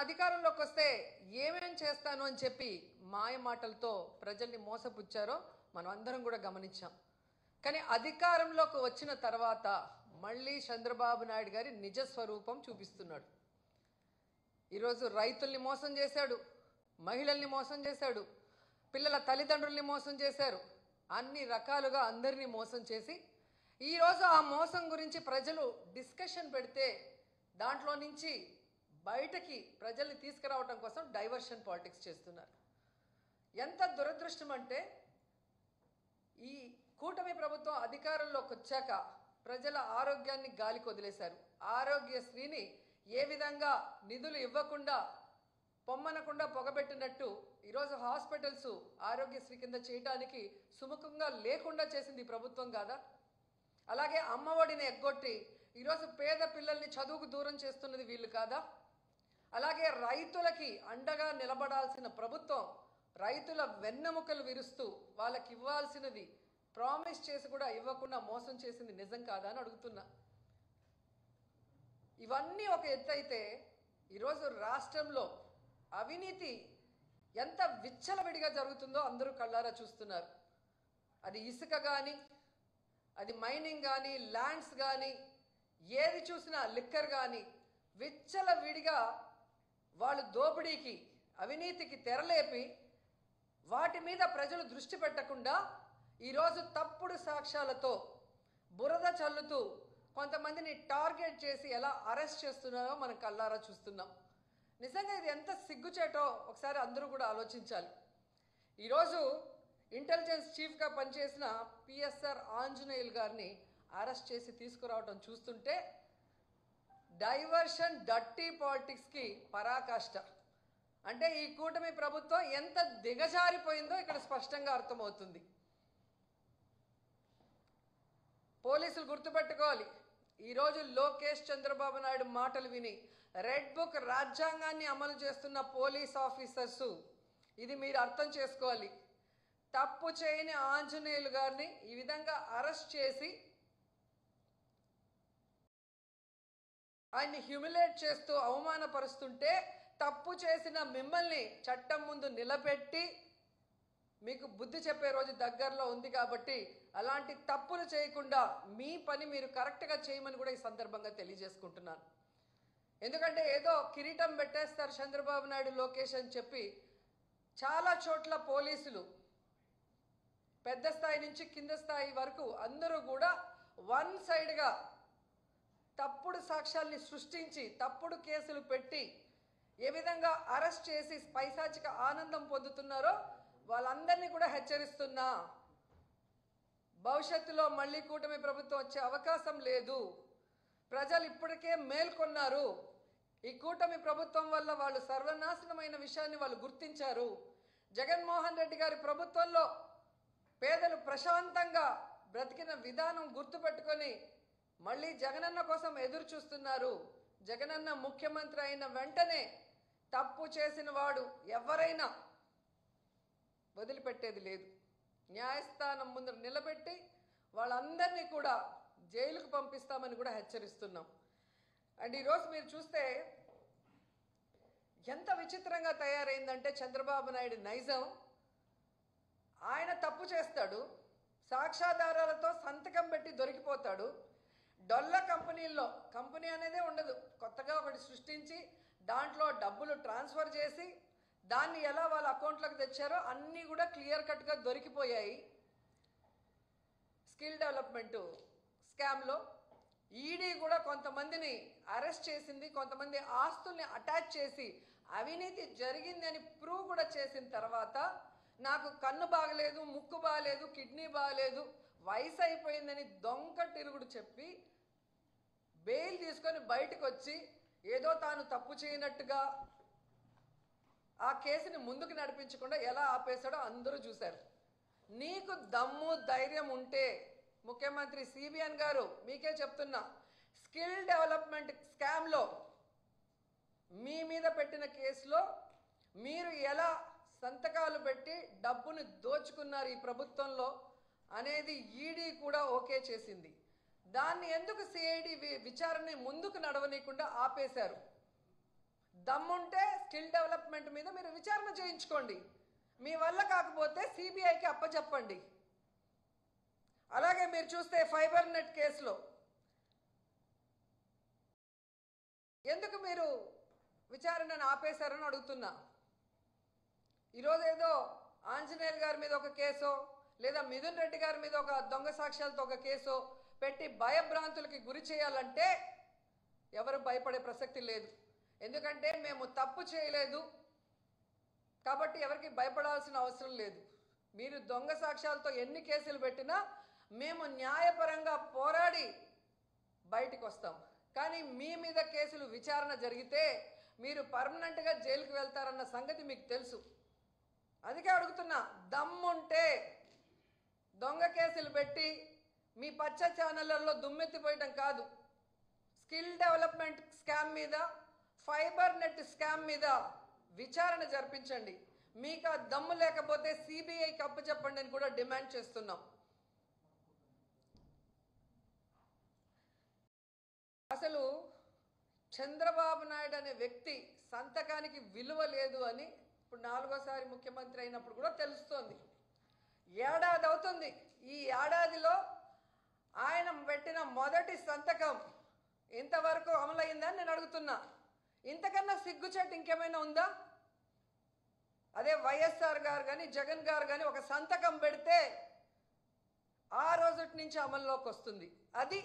అధికారంలోకి వస్తే ఏమేం చేస్తాను అని చెప్పి మాయ మాటలతో ప్రజల్ని మోసపుచ్చారో మనం అందరం కూడా గమనించాం. కానీ అధికారంలోకి వచ్చిన తర్వాత మళ్ళీ చంద్రబాబు నాయుడు గారి నిజ స్వరూపం చూపిస్తున్నాడు. ఈరోజు రైతుల్ని మోసం చేశాడు, మహిళల్ని మోసం చేశాడు, పిల్లల తల్లిదండ్రుల్ని మోసం చేశారు. అన్ని రకాలుగా అందరినీ మోసం చేసి ఈరోజు ఆ మోసం గురించి ప్రజలు డిస్కషన్ పెడితే దాంట్లో నుంచి బయటకి ప్రజల్ని తీసుకురావడం కోసం డైవర్షన్ పాలిటిక్స్ చేస్తున్నారు. ఎంత దురదృష్టం అంటే ఈ కూటమి ప్రభుత్వం అధికారంలోకి వచ్చాక ప్రజల ఆరోగ్యాన్ని గాలికి వదిలేశారు. ఆరోగ్యశ్రీని ఏ విధంగా నిధులు ఇవ్వకుండా పొమ్మనకుండా పొగబెట్టినట్టు ఈరోజు హాస్పిటల్స్ ఆరోగ్యశ్రీ కింద చేయడానికి సుముఖంగా లేకుండా చేసింది ప్రభుత్వం కాదా? అలాగే అమ్మఒడిని ఎగ్గొట్టి ఈరోజు పేద పిల్లల్ని చదువుకు దూరం చేస్తున్నది వీళ్ళు కాదా? అలాగే రైతులకి అండగా నిలబడాల్సిన ప్రభుత్వం రైతుల వెన్నెముకలు విరుస్తూ వాళ్ళకి ఇవ్వాల్సినది ప్రామిస్ చేసి కూడా ఇవ్వకుండా మోసం చేసింది నిజం కాదా అని అడుగుతున్నా. ఇవన్నీ ఒక ఎత్తు అయితే ఈరోజు రాష్ట్రంలో అవినీతి ఎంత విచ్చలవిడిగా జరుగుతుందో అందరూ కళ్ళారా చూస్తున్నారు. అది ఇసుక కానీ, అది మైనింగ్ కానీ, ల్యాండ్స్ కానీ, ఏది చూసినా లిక్కర్ కానీ విచ్చలవిడిగా వాళ్ళు దోపిడీకి అవినీతికి తెరలేపి వాటి మీద ప్రజలు దృష్టి పెట్టకుండా ఈరోజు తప్పుడు సాక్ష్యాలతో బురద చల్లుతూ కొంతమందిని టార్గెట్ చేసి ఎలా అరెస్ట్ చేస్తున్నారో మనం కళ్ళారా చూస్తున్నాం. నిజంగా ఇది ఎంత సిగ్గుచేటో ఒకసారి అందరూ కూడా ఆలోచించాలి. ఈరోజు ఇంటెలిజెన్స్ చీఫ్గా పనిచేసిన పిఎస్ఆర్ ఆంజనేయులు గారిని అరెస్ట్ చేసి తీసుకురావడం చూస్తుంటే డైవర్షన్ డర్టీ పాలిటిక్స్కి పరాకాష్ట. అంటే ఈ కూటమి ప్రభుత్వం ఎంత దిగజారిపోయిందో ఇక్కడ స్పష్టంగా అర్థమవుతుంది. పోలీసులు గుర్తుపెట్టుకోవాలి, ఈరోజు లోకేష్ చంద్రబాబు నాయుడు మాటలు విని రెడ్ బుక్ రాజ్యాంగాన్ని అమలు చేస్తున్న పోలీస్ ఆఫీసర్సు ఇది మీరు అర్థం చేసుకోవాలి. తప్పు చేయని ఆంజనేయులు గారిని ఈ విధంగా అరెస్ట్ చేసి ఆయన్ని హ్యూమిలేట్ చేస్తూ అవమానపరుస్తుంటే తప్పు చేసిన మిమ్మల్ని చట్టం ముందు నిలబెట్టి మీకు బుద్ధి చెప్పే రోజు దగ్గరలో ఉంది కాబట్టి అలాంటి తప్పులు చేయకుండా మీ పని మీరు కరెక్ట్గా చేయమని కూడా ఈ సందర్భంగా తెలియజేసుకుంటున్నాను. ఎందుకంటే ఏదో కిరీటం పెట్టేస్తారు చంద్రబాబు నాయుడు లోకేష్ అని చెప్పి చాలా చోట్ల పోలీసులు పెద్ద స్థాయి నుంచి కింద స్థాయి వరకు అందరూ కూడా వన్ సైడ్గా తప్పుడు సాక్ష్యాల్ని సృష్టించి తప్పుడు కేసులు పెట్టి ఏ విధంగా అరెస్ట్ చేసి పైశాచిక ఆనందం పొందుతున్నారో వాళ్ళందరినీ కూడా హెచ్చరిస్తున్నా. భవిష్యత్తులో మళ్ళీ కూటమి ప్రభుత్వం వచ్చే అవకాశం లేదు. ప్రజలు ఇప్పటికే మేల్కొన్నారు. ఈ కూటమి ప్రభుత్వం వల్ల వాళ్ళు సర్వనాశనమైన విషయాన్ని వాళ్ళు గుర్తించారు. జగన్మోహన్ రెడ్డి గారి ప్రభుత్వంలో పేదలు ప్రశాంతంగా బ్రతికిన విధానం గుర్తుపెట్టుకొని మళ్ళీ జగనన్న కోసం ఎదురు చూస్తున్నారు. జగనన్న ముఖ్యమంత్రి అయిన వెంటనే తప్పు చేసిన వాడు ఎవరైనా వదిలిపెట్టేది లేదు. న్యాయస్థానం ముందు నిలబెట్టి వాళ్ళందరినీ కూడా జైలుకు పంపిస్తామని కూడా హెచ్చరిస్తున్నాం. అండ్ ఈరోజు మీరు చూస్తే ఎంత విచిత్రంగా తయారైందంటే చంద్రబాబు నాయుడు నైజం. ఆయన తప్పు చేస్తాడు, సాక్ష్యాధారాలతో సంతకం పెట్టి దొరికిపోతాడు. డొల్ల కంపెనీల్లో కంపెనీ అనేదే ఉండదు, కొత్తగా ఒకటి సృష్టించి దాంట్లో డబ్బులు ట్రాన్స్ఫర్ చేసి దాన్ని ఎలా వాళ్ళ అకౌంట్లోకి తెచ్చారో అన్నీ కూడా క్లియర్ కట్గా దొరికిపోయాయి. స్కిల్ డెవలప్మెంట్ స్కామ్లో ఈడీ కూడా కొంతమందిని అరెస్ట్ చేసింది. కొంతమంది ఆస్తుల్ని అటాచ్ చేసి అవినీతి జరిగింది అని ప్రూవ్ కూడా చేసిన తర్వాత నాకు కన్ను బాగలేదు, ముక్కు బాగలేదు, కిడ్నీ బాగలేదు, వయసు అయిపోయిందని దొంగ తిరుగుడు చెప్పి బెయిల్ తీసుకొని బయటకు వచ్చి ఏదో తాను తప్పు చేయనట్టుగా ఆ కేసుని ముందుకు నడిపించకుండా ఎలా ఆపేశాడో అందరూ చూశారు. నీకు దమ్ము ధైర్యం ఉంటే ముఖ్యమంత్రి సిబిఎన్ గారు మీకే చెప్తున్నా, స్కిల్ డెవలప్మెంట్ స్కామ్లో మీ మీద పెట్టిన కేసులో మీరు ఎలా సంతకాలు పెట్టి డబ్బును దోచుకున్నారు ఈ ప్రభుత్వంలో అనేది ఈడీ కూడా ఓకే చేసింది. దాన్ని ఎందుకు సిఐడి విచారణ ముందుకు నడవనీయకుండా ఆపేశారు? దమ్ముంటే స్కిల్ డెవలప్మెంట్ మీద మీరు విచారణ చేయించుకోండి. మీ వల్ల కాకపోతే సిబిఐకి అప్పచెప్పండి. అలాగే మీరు చూస్తే ఫైబర్ నెట్ కేసులో ఎందుకు మీరు విచారణను ఆపేశారని అడుగుతున్నా. ఈరోజు ఏదో ఆంజనేయులు గారి మీద ఒక కేసో లేదా మిథున్ రెడ్డి గారి మీద ఒక దొంగ సాక్ష్యాలతో ఒక కేసో పెట్టి భయభ్రాంతులకి గురి చేయాలంటే ఎవరు భయపడే ప్రసక్తి లేదు. ఎందుకంటే మేము తప్పు చేయలేదు కాబట్టి ఎవరికి భయపడాల్సిన అవసరం లేదు. మీరు దొంగ సాక్ష్యాలతో ఎన్ని కేసులు పెట్టినా మేము న్యాయపరంగా పోరాడి బయటికి వస్తాం. కానీ మీ మీద కేసులు విచారణ జరిగితే మీరు పర్మనెంట్గా జైలుకి వెళ్తారన్న సంగతి మీకు తెలుసు. అందుకే అడుగుతున్నా, దమ్ముంటే దొంగ కేసులు పెట్టి మీ పచ్చ ఛానళ్లలో దుమ్మెత్తిపోయటం కాదు, స్కిల్ డెవలప్మెంట్ స్కామ్ మీద, ఫైబర్ నెట్ స్కామ్ మీద విచారణ జరిపించండి. మీకు ఆ దమ్ము లేకపోతే సిబిఐకి అప్పచెప్పండి అని కూడా డిమాండ్ చేస్తున్నాం. అసలు చంద్రబాబు నాయుడు అనే వ్యక్తి సంతకానికి విలువ లేదు అని ఇప్పుడు 4వ ముఖ్యమంత్రి అయినప్పుడు కూడా తెలుస్తోంది. ఏడాది అవుతుంది. ఈ ఏడాదిలో ఆయన పెట్టిన మొదటి సంతకం ఇంతవరకు అమలైందని నేను అడుగుతున్నా. ఇంతకన్నా సిగ్గుచేటు ఇంకేమైనా ఉందా? అదే వైఎస్ఆర్ గారు కానీ జగన్ గారు కానీ ఒక సంతకం పెడితే ఆ రోజు నుంచి అమల్లోకి వస్తుంది. అది